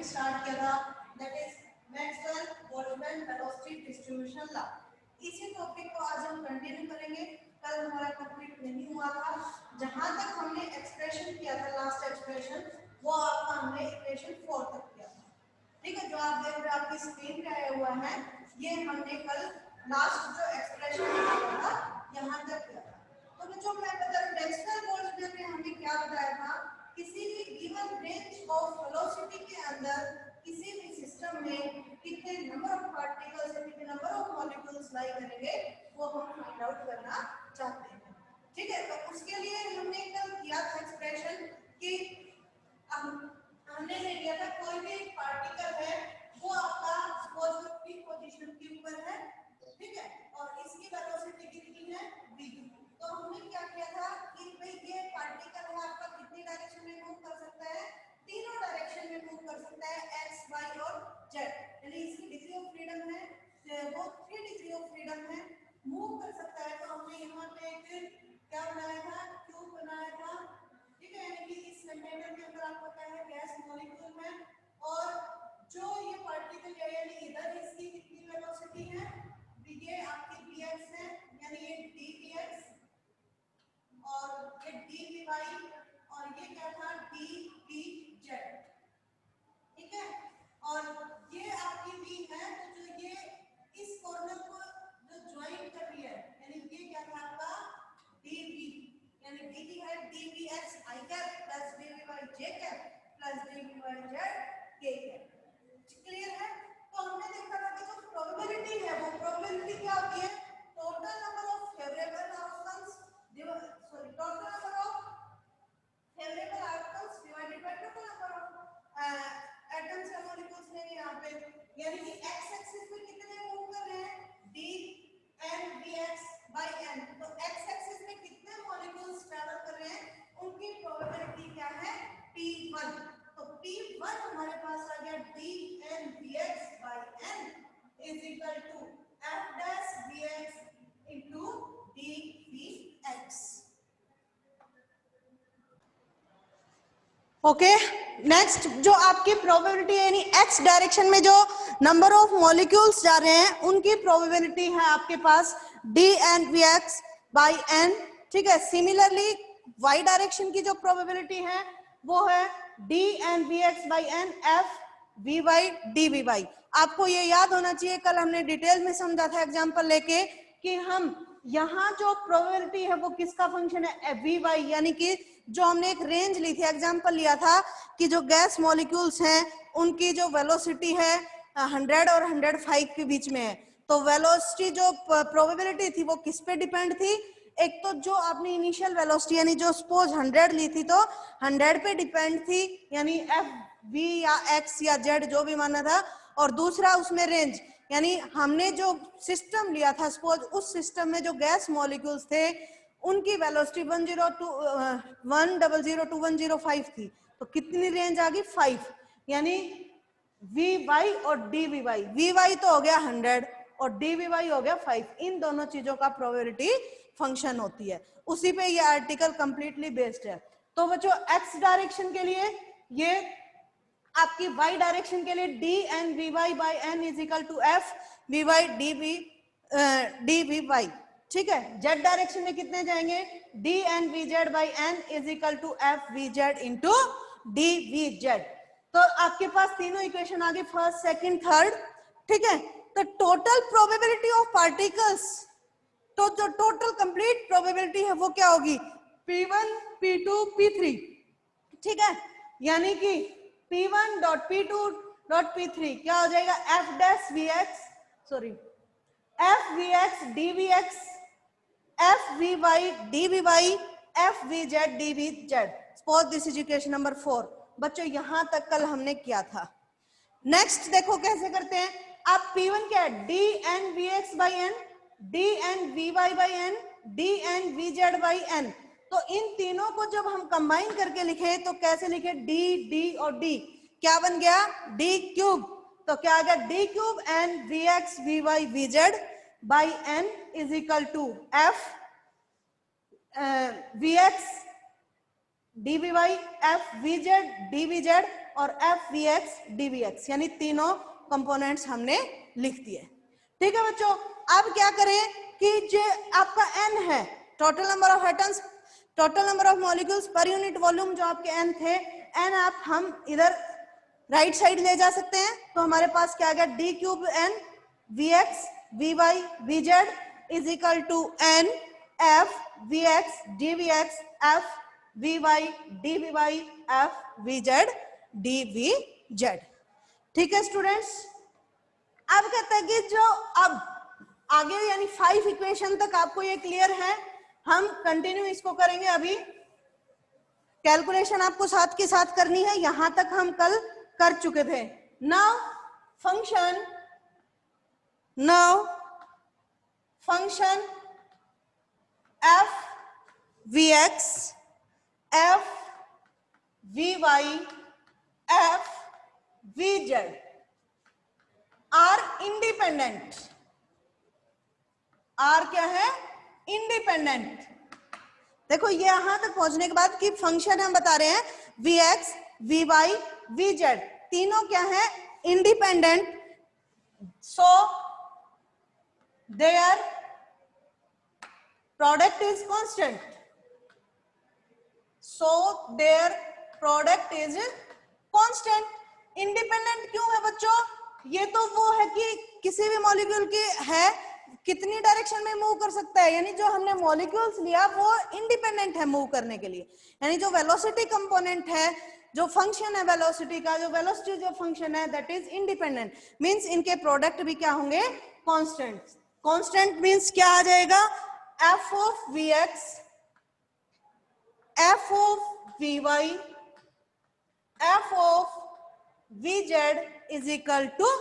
Start किया था, that is Maxwell Boltzmann velocity distribution law. इसी टॉपिक को आज हम कंटिन्यू करेंगे। कल हमारा कंप्लीट नहीं हुआ था, जहां तक हमने एक्सप्रेशन किया था, लास्ट एक्सप्रेशन वो आपका हमने इक्वेशन 4 तक किया था। ठीक है, जो आप देख रहे हैं आपकी स्क्रीन पे आया हुआ है, ये हमने कल लास्ट जो एक्सप्रेशन किया था यहाँ तक किया था। तो जो मैं बता रहा हूँ, मैक्सवेल बोल्ट्जमैन ने हमें क्या बताया था, किसी भी गिवन रेंज ऑफ वेलोसिटी के अंदर किसी भी सिस्टम में कितने नंबर ऑफ पार्टिकल्स या कितने नंबर ऑफ मॉलिक्यूल्स लाई करेंगे वो हम फाइंड आउट करना चाहते हैं। ठीक है, तो उसके लिए हमने कल किया था एक्सप्रेशन कि हमने लिया था कोई भी एक पार्टिकल है वो आपका सपोज पी पोजीशन के ऊपर है, ठीक है, और इसकी वेलोसिटी कितनी है v। तो हमने क्या किया था कि भाई ये पार्टिकल है आपका कितनी डायरेक्शन में मूव कर सकता है, तीनों डायरेक्शन में मूव कर सकता है, x y और z, यानी इसकी डिग्री ऑफ फ्रीडम है वो 3 डिग्री ऑफ फ्रीडम है, मूव कर सकता है। तो हमने यहाँ पे एक क्या बनाया था, क्यूब बनाया था, ठीक है, यानी कि इस कंटेनर के अंदर आपको क्या है, गैस मॉलिक्यूल है, और जो ये पार्टिकल है यानी इधर इसकी कितनी वेलोसिटी है, ये आपकी vx है, यानी ये dvx और ये dvy और ये क्या था dvz, ठीक है, और ये आपकी v है, तो जो ये इस कॉर्नर को जो ज्वाइन कर रही है, यानी ये क्या था आपका dv, यानी dt है dvx i cap plus dvy j cap plus dvy z k cap. Clear है? तो हमने देखा था कि जो प्रोबेबिलिटी है वो प्रोबेबिलिटी क्या होती है, total number of favourable outcomes total number of favourable outcomes divided by total number of atoms या मॉलिक्यूल्स ने यहाँ पे, यानी कि x एक्सिस पे कितने मूव कर रहे हैं, d n dx by n, तो x एक्सिस में कितने मॉलिक्यूल्स ट्रैवल कर रहे हैं उनकी प्रोबेबिलिटी क्या है p1। तो p1 हमारे पास आ गया dn dx by n is equal to f dash dx into dvx। Okay, next जो आपकी प्रोबेबिलिटी यानी x डायरेक्शन में जो नंबर ऑफ मॉलिक्यूल्स जा रहे हैं उनकी प्रोबेबिलिटी है आपके पास dn vx by n, ठीक है। सिमिलरली y डायरेक्शन की जो प्रोबेबिलिटी है वो है dn vx by n f vy dvy। आपको ये याद होना चाहिए, कल हमने डिटेल में समझा था एग्जांपल लेके कि हम यहाँ जो प्रोबेबिलिटी है वो किसका फंक्शन है, vy, यानी कि जो हमने एक रेंज ली थी, एग्जांपल लिया था कि जो गैस मॉलिक्यूल्स हैं उनकी जो वेलोसिटी है 100 और 105 के बीच में है। तो वेलोसिटी जो प्रोबेबिलिटी थी वो किस पे डिपेंड थी, एक तो जो आपने इनिशियल वेलोसिटी यानी जो सपोज 100 ली थी तो 100 पे डिपेंड थी, यानी एफ वी या एक्स या जेड जो भी माना था, और दूसरा उसमें रेंज, यानी हमने जो सिस्टम लिया था सपोज उस सिस्टम में जो गैस मॉलिक्यूल्स थे उनकी वेलोसिटी 100 to 105 थी, तो कितनी रेंज आ गई 5, यानी vy और dvy, vy तो हो गया 100 और dvy हो गया 5, इन दोनों चीजों का प्रोबेबिलिटी फंक्शन होती है, उसी पे ये आर्टिकल कंप्लीटली बेस्ड है। तो बच्चों x डायरेक्शन के लिए ये आपकी y डायरेक्शन के लिए dn vy by n is equal to f vy dvy, ठीक है। z डायरेक्शन में कितने जाएंगे, dn vz by n is equal to f vz into dvz। तो आपके पास तीनों इक्वेशन आ गई, फर्स्ट सेकंड थर्ड, ठीक है। तो टोटल प्रोबेबिलिटी ऑफ पार्टिकल्स, तो जो टोटल कंप्लीट प्रोबेबिलिटी है वो क्या होगी, p1 p2 p3, ठीक है, यानी कि p1 dot p2 dot p3 क्या हो जाएगा, f dash vx sorry f vx dvx f vy dvy f vz dvz। Suppose this is equation number 4। बच्चों यहां तक कल हमने किया था। नेक्स्ट देखो कैसे करते हैं, आप p1 क्या है, dn vx by n dn vy by n dn vz by n, तो इन तीनों को जब हम कंबाइन करके लिखे तो कैसे लिखे, d d और d क्या बन गया, d क्यूब, तो क्या आ गया d cube n vx vy vz by n is equal to f vx dvy f vz dvz और F we X D V X, यानी तीनों कंपोनेंट्स हमने लिख दिए। ठीक है बच्चों, अब क्या करें कि जो आपका एन है, total number of atoms, total number of molecules per unit volume जो आपके एन थे, एन आप हम इधर राइट साइड ले जा सकते हैं। तो हमारे पास क्या आ गया, D cube N V x we why V Z is equal to N F we X D V X F V Y D V Y F V Z D V Z. ठीक है students, अब कहते हैं कि जो अब आगे यानी 5 इक्वेशन तक आपको ये क्लियर है, हम कंटिन्यू इसको करेंगे। अभी कैलकुलेशन आपको साथ के साथ करनी है, यहां तक हम कल कर चुके थे। Now function F we X F V Y F V Z are independent, are क्या है, इंडिपेंडेंट। देखो ये यहां तक पहुंचने के बाद कि फंक्शन हम बता रहे हैं V x we why we Z तीनों क्या है, independent, so their product is constant, so their product is constant. Independent क्यों है बच्चों, ये तो वो है कि किसी भी मॉलिक्यूल की है कितनी डायरेक्शन में मूव कर सकता है, यानी जो हमने मॉलिक्यूल्स लिया वो इंडिपेंडेंट है मूव करने के लिए, यानी जो वेलोसिटी कंपोनेंट है, जो फंक्शन है वेलोसिटी का, जो वेलोसिटी जो फंक्शन है दैट इज इंडिपेंडेंट, मींस इनके प्रोडक्ट भी क्या होंगे, कांस्टेंट। कांस्टेंट मींस क्या आ जाएगा, F of V X F of we Y F of V Z is equal to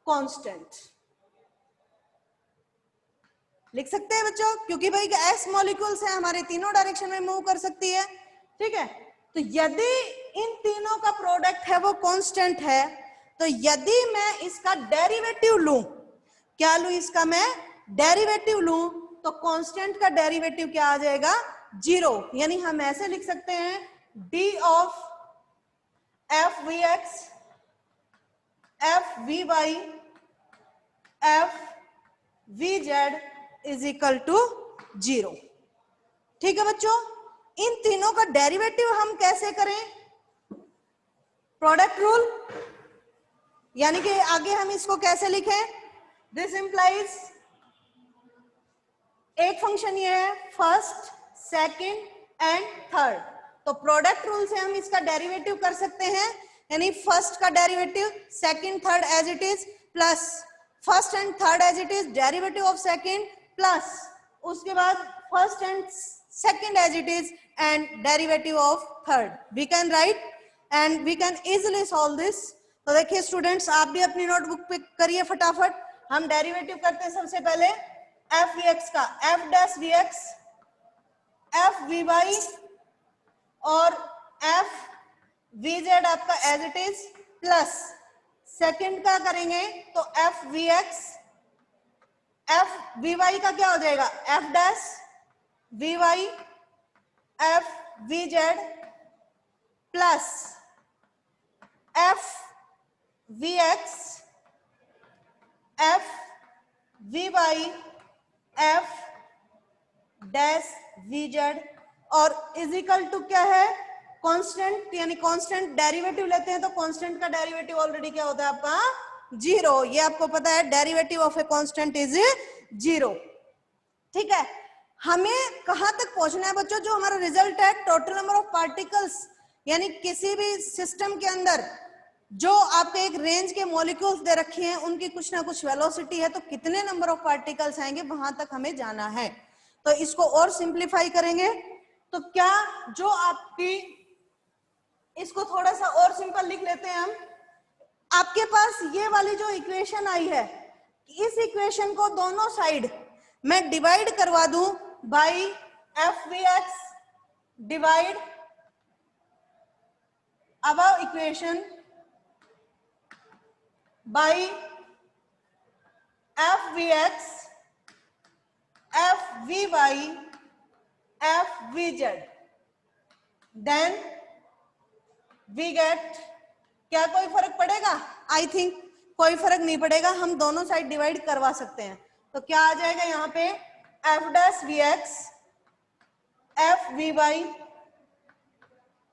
constant. लिख सकते हैं बच्चों, क्योंकि भाई एस मॉलिक्यूल्स है हमारे, तीनों डायरेक्शन में मूव कर सकती है। ठीक है, तो यदि इन तीनों का प्रोडक्ट है वो कांस्टेंट है, तो यदि मैं इसका डेरिवेटिव लूं, क्या लूं, इसका मैं डेरिवेटिव लूं, तो कांस्टेंट का डेरिवेटिव क्या आ जाएगा, 0। यानी हम ऐसे लिख सकते हैं D of F we X F V Y F V Z is equal to 0। ठीक है बच्चों, इन तीनों का डेरिवेटिव हम कैसे करें, प्रोडक्ट रूल, यानी कि आगे हम इसको कैसे लिखें, दिस इंप्लाइज एक फंक्शन ये है फर्स्ट सेकंड एंड थर्ड, तो प्रोडक्ट रूल से हम इसका डेरिवेटिव कर सकते हैं, यानी फर्स्ट का derivative second third as it is plus first and third as it is derivative of second plus उसके बाद first and second as it is and derivative of third, we can write and we can easily solve this. तो देखिए students, आप भी अपनी notebook पे करिए फटाफट। हम डेरिवेटिव करते हैं सबसे पहले एफ वी एक्स का, F dash V X F V Y और एफ वी जेड आपका as it is plus second का करेंगे तो F we X F V Y का क्या हो जाएगा, F dash V Y F V Z plus F we X F V Y F dash V Z और equal to क्या है, कांस्टेंट, यानी कांस्टेंट डेरिवेटिव लेते हैं तो कांस्टेंट का डेरिवेटिव ऑलरेडी क्या होता है आपका, 0। ये आपको पता है, derivative of a constant is 0। ठीक है, हमें कहां तक पहुंचना है बच्चों, जो हमारा रिजल्ट है टोटल नंबर ऑफ पार्टिकल्स, यानी किसी भी सिस्टम के अंदर जो आपके एक रेंज के मॉलिक्यूल्स दे रखे हैं उनकी कुछ ना कुछ वेलोसिटी है, तो कितने नंबर ऑफ पार्टिकल्स आएंगे वहां तक हमें जाना है। तो इसको और सिंप्लीफाई करेंगे तो क्या जो आपकी, इसको थोड़ा सा और सिंपल लिख लेते हैं हम। आपके पास ये वाली जो इक्वेशन आई है, इस इक्वेशन को दोनों साइड मैं डिवाइड करवा दूं by F we X divide above equation by F we X F V Y F V Z, then we get क्या कोई फर्क पड़ेगा? आई थिंक कोई फर्क नहीं पड़ेगा, हम दोनों साइड डिवाइड करवा सकते हैं। तो क्या आ जाएगा यहाँ पे, F dash V X F V Y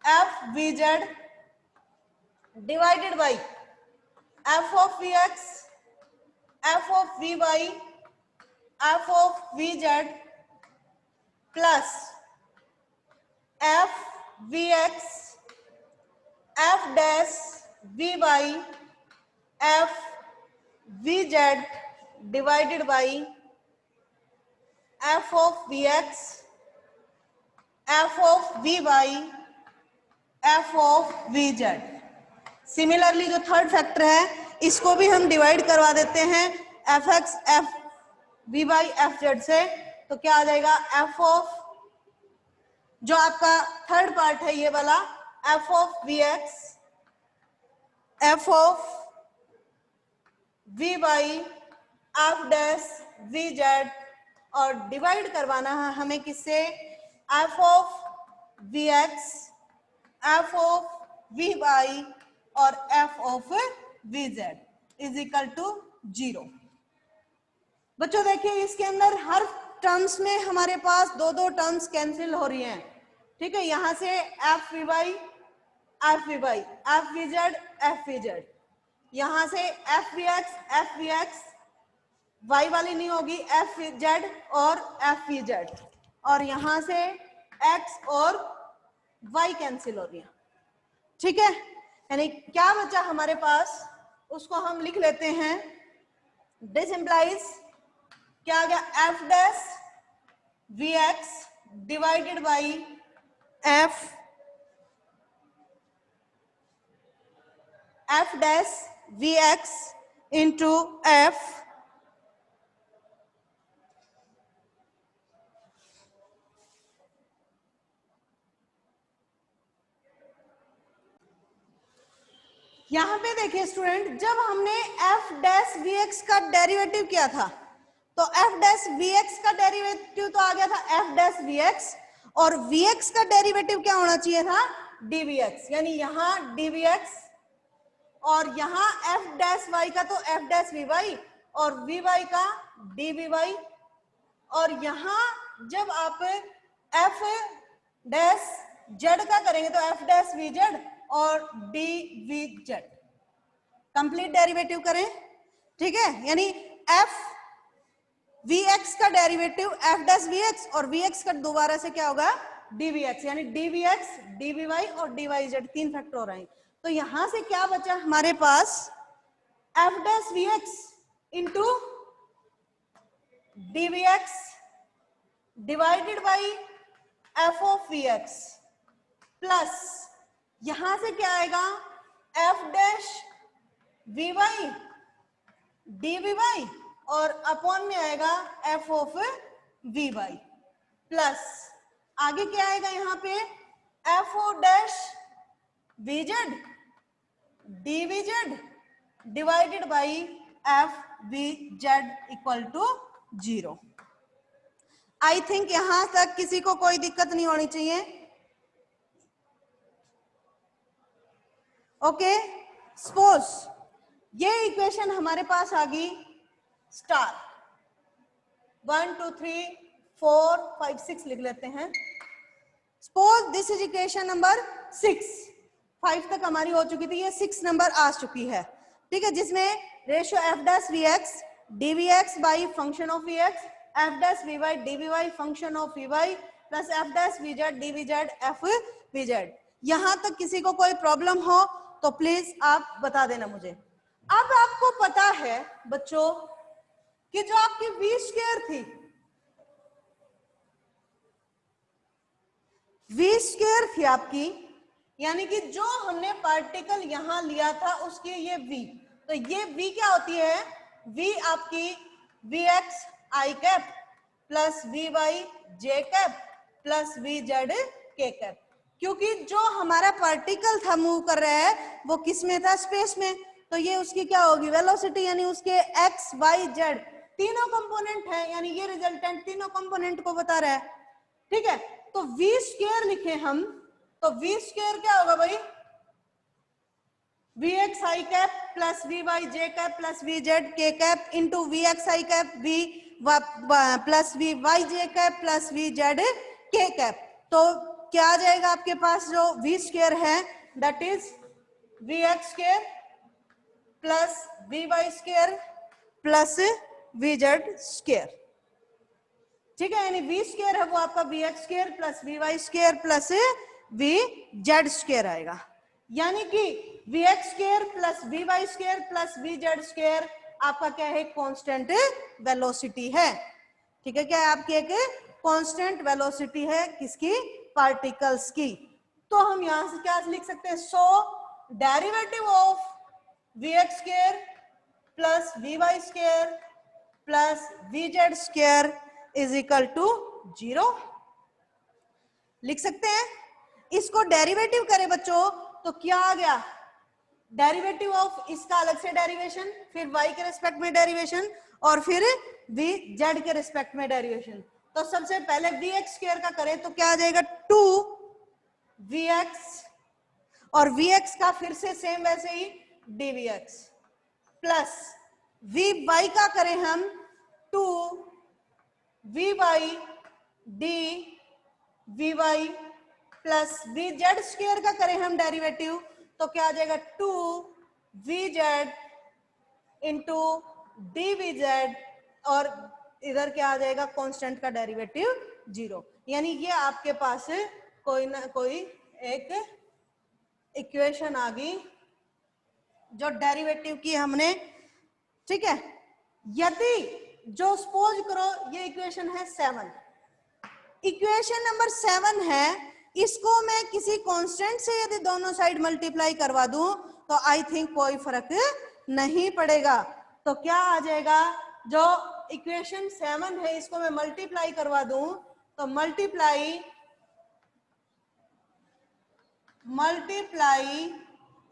F V Z divided by F of V X F of we Y F of we Z plus F we X F dash V Y F V Z divided by F of V X F of we Y F of we Z. Similarly जो third factor है इसको भी हम divide करवा देते हैं F X F V Y F Z से। तो क्या आ जाएगा, एफ ऑफ जो आपका थर्ड पार्ट है ये वाला, F of V X F of we Y F dash V Z, और डिवाइड करवाना है हमें किससे, F of V X F of we Y और F of V Z is equal to 0। बच्चों देखिए इसके अंदर हर टर्म्स में हमारे पास दो दो टर्म्स कैंसिल हो रही हैं, ठीक है। यहां से F V Y F V Y F V Z F V Z, यहां से एफ वी एक्स वाई वाली नहीं होगी, एफ वी जेड और एफ वी जेड, और यहां से एक्स और वाई कैंसिल हो रही है, ठीक है। यानी क्या बचा हमारे पास, उसको हम लिख लेते हैं, दिस इंप्लाइज क्या आ गया, F dash V X divided by F dash V X into F यहां पे देखिए स्टूडेंट, जब हमने एफ डैश वी एक्स का डेरिवेटिव किया था तो एफ डैश वी एक्स का डेरिवेटिव तो आ गया था एफ डैश वी एक्स, और वी एक्स का डेरिवेटिव क्या होना चाहिए था, डीवी एक्स। यानी यहां डीवी एक्स और यहां एफ डैश वाई का तो एफ डैश वी वाई और वी वाई का डी वी वाई, और यहां जब आप एफ डैश जेड का करेंगे तो एफ डैश वी जेड और D V Z, complete derivative करें, ठीक है। यानी एफ वी एक्स का derivative F dash V X और वी एक्स का दोबारा से क्या होगा, डीवी एक्स, यानी डीवी एक्स डीवी वाई और डी वाई जेड, तीन फैक्टर हो रहे हैं। तो यहां से क्या बचा हमारे पास, F dash V X into D V X divided by F of V x, plus यहां से क्या आएगा, F dash V Y D V Y और अपॉन में आएगा F of we Y, plus आगे क्या आएगा यहाँ पे, F O dash V Z D V Z divided by F V Z equal to 0। I think यहां तक किसी को कोई दिक्कत नहीं होनी चाहिए, ओके। सपोज ये इक्वेशन हमारे पास आ गई स्टार 1 2 3 4 5 6 लिख लेते हैं। Suppose this is equation number 6, 5 तक हमारी हो चुकी थी, ये 6 नंबर आ चुकी है, ठीक है, जिसमें ratio F dash V X D V X by function of V X F dash V Y D V Y function of we Y plus F dash V Z D V Z F V Z. यहां तक किसी को कोई problem हो तो please आप बता देना मुझे। अब आपको पता है बच्चों कि जो आपकी वी स्क्वायर थी, वी स्क्वायर थी आपकी, यानी कि जो हमने पार्टिकल यहां लिया था उसकी ये वी, तो ये वी क्या होती है, वी आपकी V X I cap plus we Y J cap plus we Z K cap, क्योंकि जो हमारा पार्टिकल था मूव कर रहा है वो किस में था, स्पेस में, तो ये उसकी क्या होगी, वेलोसिटी, यानी उसके एक्स वाई जेड तीनों कंपोनेंट है, यानी ये रिजल्टेंट तीनों कंपोनेंट को बता रहा है, ठीक है। तो वी स्क्वायर लिखे हम, तो वी स्क्वायर क्या होगा भाई, V X I cap plus we Y J cap plus we Z K cap into V X I cap V plus we Y J cap plus we Z K cap. तो क्या आ जाएगा आपके पास जो वी स्क्वायर है that is V x square plus we Y square plus V Z square. ठीक है, यानी वी स्क्वायर है वो आपका V x square plus we Y square plus V Z square आएगा। यानी कि V x square plus we Y square plus V Z square आपका क्या है, कांस्टेंट वेलोसिटी है। ठीक है, क्या है आपकी एक कांस्टेंट वेलोसिटी है किसकी, पार्टिकल्स की। तो हम यहां से क्या लिख सकते हैं, so derivative of V x square plus we Y square plus V Z square is equal to 0 लिख सकते हैं। इसको डेरिवेटिव करें बच्चों तो क्या आ गया, डेरिवेटिव ऑफ इसका अलग से डेरिवेशन, फिर y के रिस्पेक्ट में डेरिवेशन और फिर v z के रिस्पेक्ट में डेरिवेशन। तो सबसे पहले vx स्क्वायर का करें तो क्या आ जाएगा 2vx और vx का फिर से सेम वैसे ही dvx प्लस vy का करें हम 2vy dvy plus vz square का करें हम डेरिवेटिव तो क्या आ जाएगा 2vz इंटू dvz और इधर क्या आ जाएगा, कांस्टेंट का डेरिवेटिव 0। यानी ये आपके पास कोई ना कोई एक इक्वेशन आ गई जो डेरिवेटिव की हमने। ठीक है, यदि जो सपोज करो ये इक्वेशन है 7, इक्वेशन नंबर 7 है, इसको मैं किसी कांस्टेंट से यदि दोनों साइड मल्टीप्लाई करवा दूं तो आई थिंक कोई फर्क नहीं पड़ेगा। तो क्या आ जाएगा, जो इक्वेशन 7 है इसको मैं मल्टीप्लाई करवा दूं तो multiply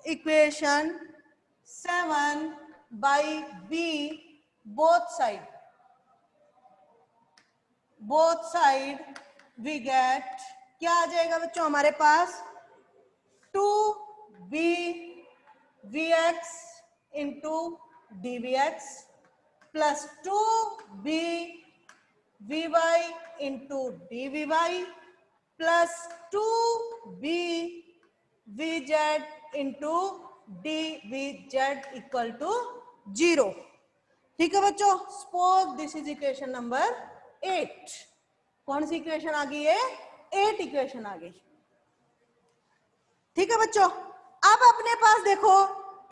equation 7 by B both side we get क्या आ जाएगा बच्चों हमारे पास 2bvx into dvx plus 2bvy into dvy plus 2bvz into dvz equal to 0। ठीक है बच्चों, suppose this is equation number 8। कौन सी इक्वेशन आ गई है, 8 इक्वेशन आ गई। ठीक है बच्चों, अब अपने पास देखो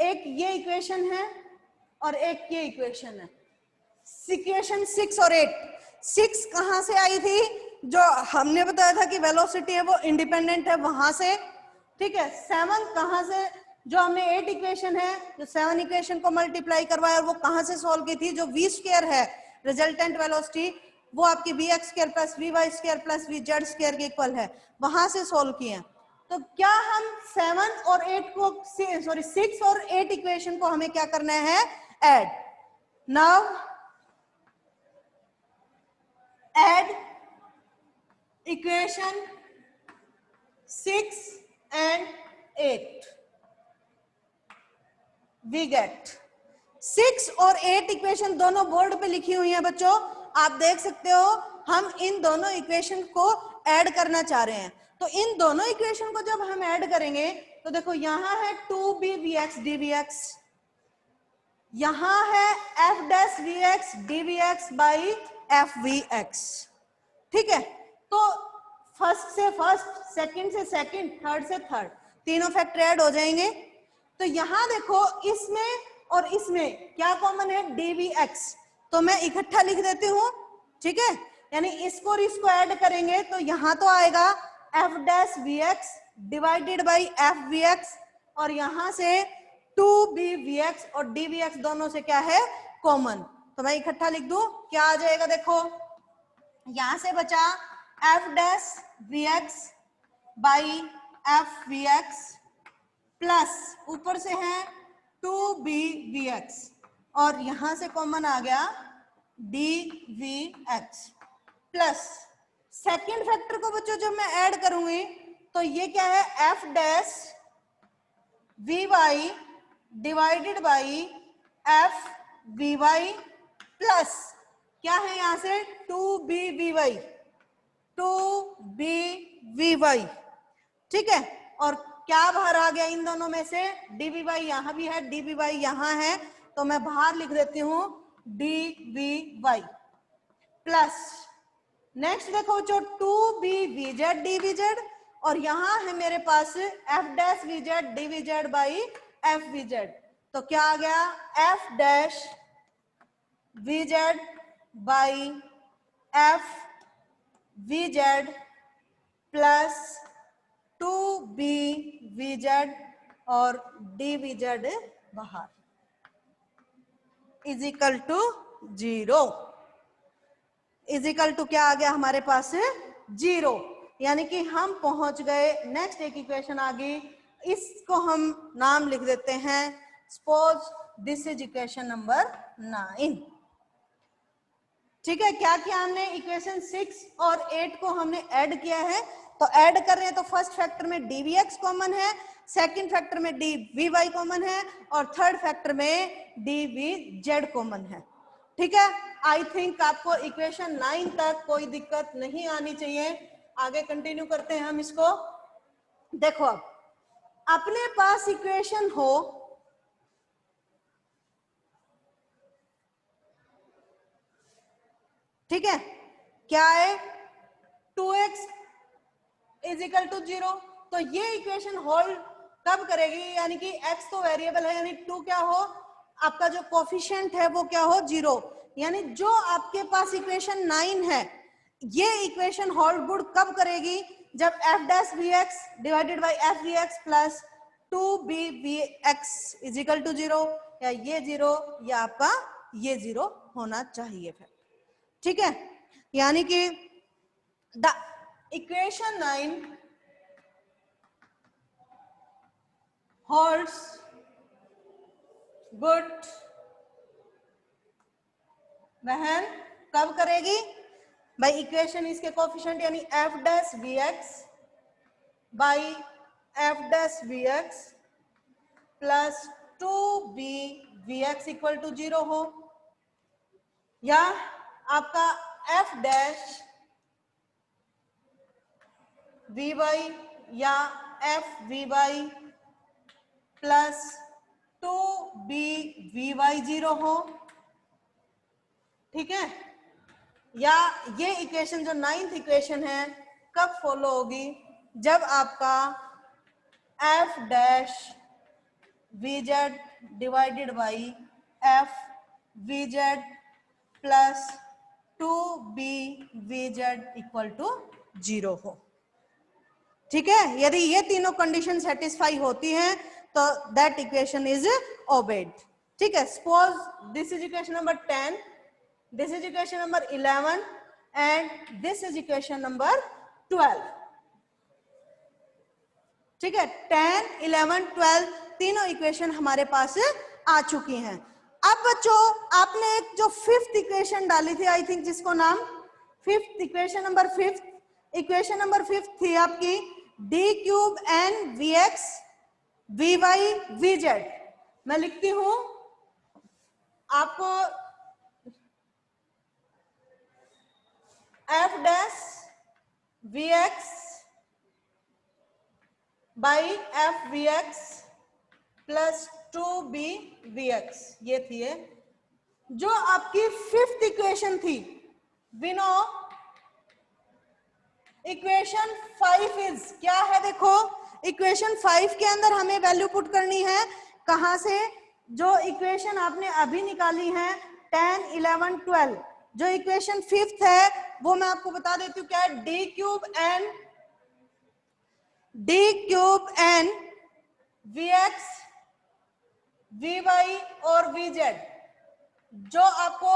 एक ये इक्वेशन है और एक ये इक्वेशन है, इक्वेशन 6 और 8। 6 कहां से आई थी, जो हमने बताया था कि वेलोसिटी है वो इंडिपेंडेंट है वहां से। ठीक है, 7 कहां से, जो हमने 8 इक्वेशन है, जो 7 इक्वेशन को मल्टीप्लाई करवाया वो कहां से सॉल्व की थी, जो v स्क्वायर है रिजल्टेंट वेलोसिटी वो आपकी vx square plus vy square plus vz square के इक्वल है, वहां से सॉल्व किए। तो क्या हम 7 और 8 को सॉरी 6 और 8 इक्वेशन को हमें क्या करना है, add. Now add equation 6 and 8 we get 6 और 8 इक्वेशन दोनों बोर्ड पे लिखी हुई हैं बच्चों, आप देख सकते हो। हम इन दोनों इक्वेशन को ऐड करना चाह रहे हैं, तो इन दोनों इक्वेशन को जब हम ऐड करेंगे तो देखो यहां है 2bvx dvx, यहां है f dash vx dvx by fvx। ठीक है, तो फर्स्ट से फर्स्ट, सेकंड से सेकंड, थर्ड से थर्ड, तीनों फैक्टर ऐड हो जाएंगे। तो यहां देखो इसमें और इसमें क्या कॉमन है, dvx, तो मैं इकट्ठा लिख देती हूं। ठीक है, यानी इसको और इसको ऐड करेंगे तो यहां तो आएगा f dash vx divided by fvx और यहां से 2bvx और dvx दोनों से क्या है, कॉमन। तो मैं इकट्ठा लिख दूं, क्या आ जाएगा, देखो यहां से बचा f dash vx by fvx plus ऊपर से है 2bvx और यहां से कॉमन आ गया dvx प्लस सेकेंड फैक्टर को बच्चों जब मैं ऐड करूंगी तो ये क्या है, f dash vy divided by F V Y plus क्या है यहां से 2b वी वाई, ठीक है। और क्या बाहर आ गया इन दोनों में से, डी वी वाई यहां भी है, डी वी वाई यहां है, तो मैं बाहर लिख देती हूं D V Y plus next देखो जो 2b डी वी जेड और यहां है मेरे पास F dash V Z D V Z by F V Z, तो क्या आ गया F dash V Z by F V Z plus 2b और dvz बाहर is equal to 0, is equal to क्या आ गया हमारे पास 0, यानी कि हम पहुंच गए नेक्स्ट एक इक्वेशन आ गई, इसको हम नाम लिख देते हैं suppose this is equation number 9, ठीक है। क्या किया हमने इक्वेशन 6 और 8 को हमने ऐड किया है, तो ऐड कर रहे हैं तो फर्स्ट फैक्टर में dvx कॉमन है, सेकंड फैक्टर में dvy कॉमन है और थर्ड फैक्टर में dvz कॉमन है, ठीक है। आई थिंक आपको इक्वेशन 9 तक कोई दिक्कत नहीं आनी चाहिए। आगे कंटिन्यू करते हैं हम इसको। देखो अब अपने पास इक्वेशन हो ठीक है, क्या है 2x इज इक्वल टू 0, तो ये इक्वेशन होल्ड कब करेगी, यानी कि x तो वेरिएबल है, यानी 2 क्या हो आपका जो कोफिशिएंट है वो क्या हो 0, यानी जो आपके पास इक्वेशन 9 है ये इक्वेशन होल्ड गुड कब करेगी, जब f dash vx divided by f vx plus 2b vx is equal to 0, या ये 0 या आपका ये 0 होना चाहिए फिर, ठीक है। यानी कि द इक्वेशन 9 holds good वहन कब करेगी भाई, इक्वेशन इसके कोफिशिएंट यानी f dash vx by f dash vx plus 2b vx equal to 0 हो, या आपका f डैश vy या f vy plus 2b vy 0 हो, ठीक है। या ये इक्वेशन जो 9th इक्वेशन है कब फॉलो होगी, जब आपका f dash vz divided by f vz plus 2b vz equal to 0 हो, ठीक है। यदि ये तीनों कंडीशन सेटिस्फाई होती हैं तो दैट इक्वेशन इज ओबेड, ठीक है। Suppose this is equation number 10, this is equation number 11 and this is equation number 12, ठीक है। 10, 11, 12 तीनों इक्वेशन हमारे पास आ चुकी हैं। अब बच्चों आपने एक जो 5th इक्वेशन डाली थी, आई थिंक जिसको नाम 5th equation number 5th, equation number 5th थी आपकी d cube n vx vy vz, मैं लिखती हूं आपको f dash vx by f vx plus 2b vx, ये थी है जो आपकी 5th इक्वेशन थी। वी नो इक्वेशन 5 इज क्या है, देखो इक्वेशन 5 के अंदर हमें वैल्यू पुट करनी है, कहां से, जो इक्वेशन आपने अभी निकाली है 10, 11, 12, जो इक्वेशन 5th है वो मैं आपको बता देती हूँ क्या है, d cube n vx vy और vz, जो आपको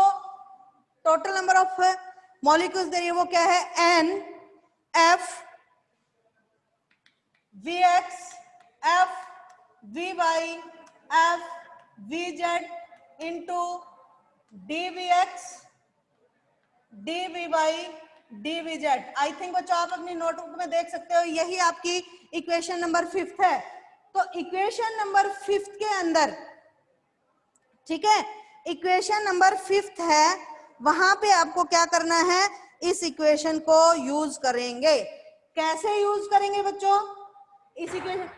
टोटल नंबर ऑफ मॉलिक्यूल्स दे रही है वो क्या है n f vx f vy f vz into dvx dvy dvz। I think बच्चों आप अपनी नोटबुक में देख सकते हो, यही आपकी इक्वेशन नंबर 5th है। तो इक्वेशन नंबर 5 के अंदर, ठीक है, इक्वेशन नंबर 5 है, वहां पे आपको क्या करना है, इस इक्वेशन को यूज करेंगे। कैसे यूज करेंगे बच्चों? इस इक्वेशन,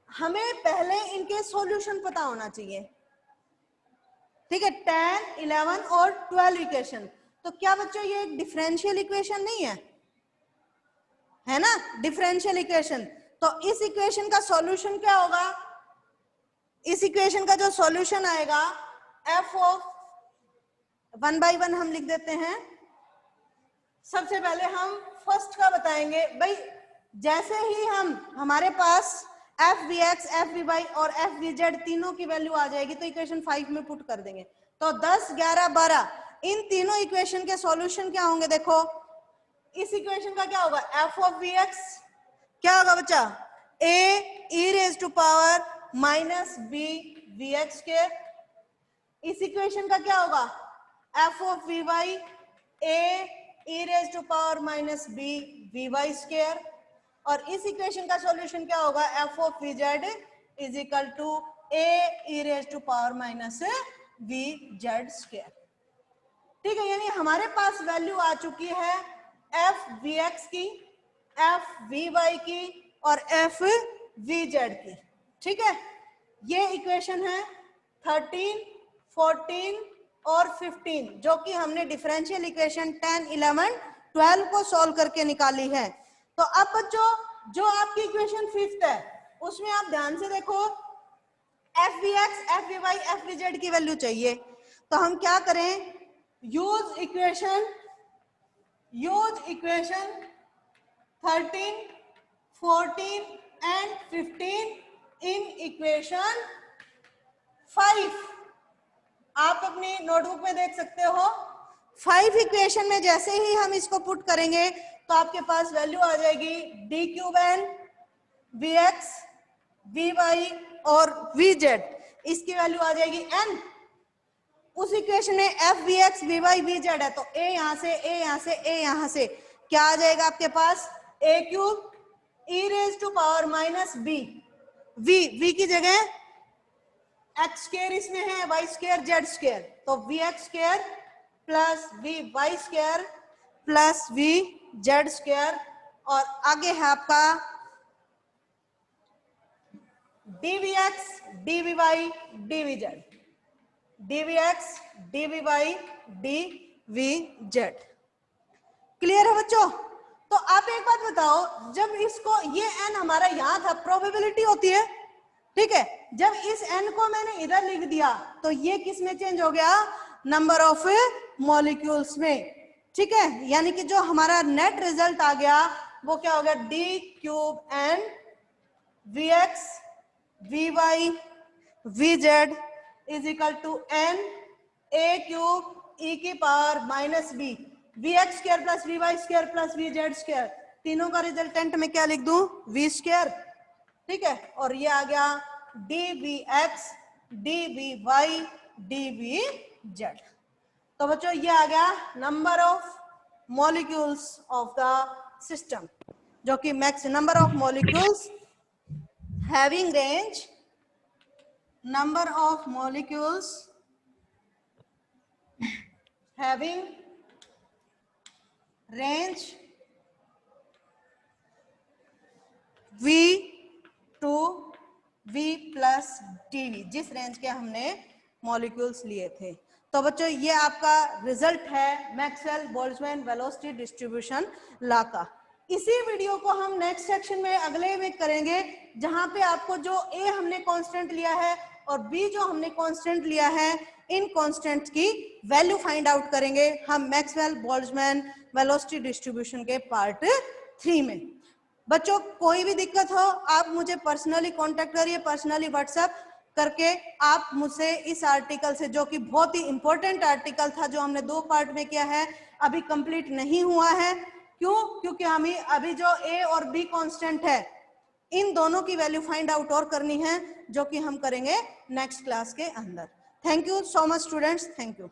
हमें पहले इनके सॉल्यूशन पता होना चाहिए, ठीक है, 10, 11 और 12 इक्वेशन। तो क्या बच्चों ये एक डिफरेंशियल इक्वेशन नहीं है ना, डिफरेंशियल इक्वेशन। तो इस इक्वेशन का सॉल्यूशन क्या होगा? इस इक्वेशन का जो सॉल्यूशन आएगा, एफ ऑफ 1 बाई 1 हम लिख देते हैं। सबसे पहले हम फर्स्ट का बताएंगे भाई। जैसे ही हमारे पास F we X, F V Y और एफ वी जेड तीनों की वैल्यू आ जाएगी तो इक्वेशन 5 में पुट कर देंगे। तो 10, 11, 12 इन तीनों इक्वेशन के सॉल्यूशन क्या होंगे? देखो इस इक्वेशन का क्या होगा, एफ ऑफ वी एक्स क्या होगा बच्चा, a e raise to power minus b v x square. इस इक्वेशन का क्या होगा, f of we y a e raise to power minus b v Y square. और इस इक्वेशन का सॉल्यूशन क्या होगा, f of V Z is equal to a e raise to power minus v Z square. ठीक है, यानी हमारे पास वैल्यू आ चुकी है एफ वी एक्स की, एफ वी वाई की और एफ वी जेड की। ठीक है, ये इक्वेशन है 13, 14 और 15 जो कि हमने डिफरेंशियल इक्वेशन 10, 11, 12 को सॉल्व करके निकाली है। तो अब बच्चों जो आपकी इक्वेशन 5th है उसमें आप ध्यान से देखो, F we X, F V Y, F V Z की वैल्यू चाहिए। तो हम क्या करें, use equation 13, 14 and 15 in equation 5। आप अपनी नोटबुक में देख सकते हो 5 इक्वेशन में जैसे ही हम इसको पुट करेंगे तो आपके पास वैल्यू आ जाएगी D cube N V x we Y और वी जेड। इसकी वैल्यू आ जाएगी एन। उस इक्वेशन में F we x we why we Z है तो ए यहां से, ए यहां से, ए यहां से क्या आ जाएगा आपके पास, a cube e raise to power minus b, v की जगह एक्स स्क्वायर इसमें है, वाई स्क्वायर जेड स्क्वायर, तो v x square plus we Y square plus V Z square. और आगे है आपका dv x DV y dv z, dv x DV y dv z. Clear है बच्चों? तो आप एक बात बताओ, जब इसको ये एन हमारा यहां था, प्रोबेबिलिटी होती है, ठीक है, जब इस एन को मैंने इधर लिख दिया तो ये किस में चेंज हो गया, नंबर ऑफ मॉलिक्यूल्स में। ठीक है, यानी कि जो हमारा नेट रिजल्ट आ गया वो क्या हो गया, D cube N V x we why V Z is equal to n a cube e की power minus b v x square plus we Y square plus V Z square. तीनों का resultant में क्या लिख दूं, we square. ठीक है, और ये आ गया D V X D V Y D V Z. तो बच्चों ये आ गया number of molecules of the system, जो कि max number of molecules having range, number of molecules having range V to V plus dV, जिस range के हमने मॉलिक्यूल्स लिए थे। तो बच्चों ये आपका रिजल्ट है Maxwell Boltzmann velocity distribution law का। इसी वीडियो को हम नेक्स्ट सेक्शन में अगले में करेंगे, जहां पे आपको जो A हमने कांस्टेंट लिया है और B जो हमने कांस्टेंट लिया है, इन कांस्टेंट्स की वैल्यू फाइंड आउट करेंगे हम मैक्सवेल बोल्ट्जमैन वेलोसिटी डिस्ट्रीब्यूशन के पार्ट 3 में। बच्चों कोई भी दिक्कत हो आप मुझे पर्सनली कांटेक्ट करिए, पर्सनली व्हाट्सएप करके आप मुझसे इस आर्टिकल से, जो कि बहुत ही इंपॉर्टेंट आर्टिकल था, जो हमने 2 पार्ट में किया है, अभी कंप्लीट नहीं हुआ है। क्यों? क्योंकि हमें अभी जो ए और बी कांस्टेंट है इन दोनों की वैल्यू फाइंड आउट और करनी है, जो कि हम करेंगे नेक्स्ट क्लास के अंदर। Thank you so much students, thank you.